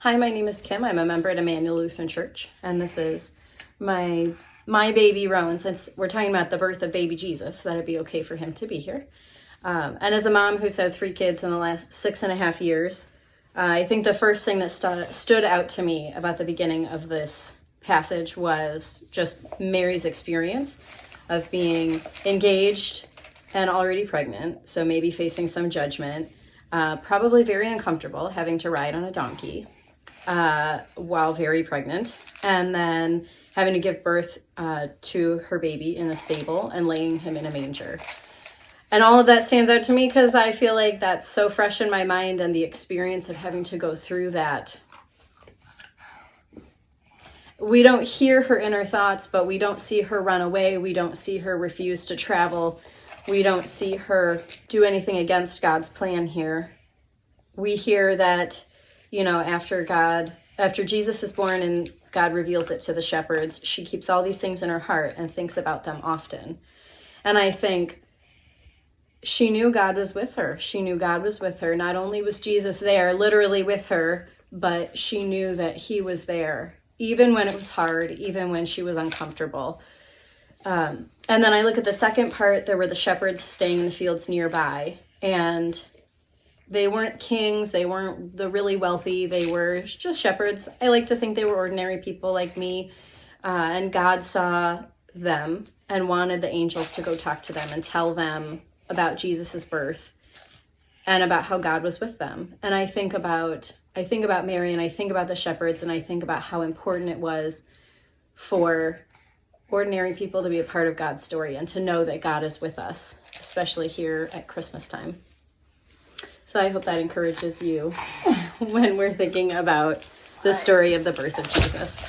Hi, my name is Kim. I'm a member at Immanuel Lutheran Church, and this is my baby Rowan. Since we're talking about the birth of baby Jesus, that'd be okay for him to be here. And as a mom who's had 3 kids in the last 6.5 years, I think the first thing that stood out to me about the beginning of this passage was just Mary's experience of being engaged and already pregnant, so maybe facing some judgment, probably very uncomfortable having to ride on a donkey while very pregnant, and then having to give birth to her baby in a stable and laying him in a manger. And all of that stands out to me because I feel like that's so fresh in my mind, and the experience of having to go through that. We don't hear her inner thoughts, but we don't see her run away. We don't see her refuse to travel. We don't see her do anything against God's plan here. We hear that, after Jesus is born and God reveals it to the shepherds, she keeps all these things in her heart and thinks about them often. And I think she knew God was with her. She knew God was with her. Not only was Jesus there, literally with her, but she knew that he was there, even when it was hard, even when she was uncomfortable. And then I look at the second part. There were the shepherds staying in the fields nearby, and they weren't kings. They weren't the really wealthy. They were just shepherds. I like to think they were ordinary people like me. And God saw them and wanted the angels to go talk to them and tell them about Jesus's birth and about how God was with them. And I think about Mary, and I think about the shepherds, and I think about how important it was for ordinary people to be a part of God's story and to know that God is with us, especially here at Christmas time. So I hope that encourages you when we're thinking about the story of the birth of Jesus.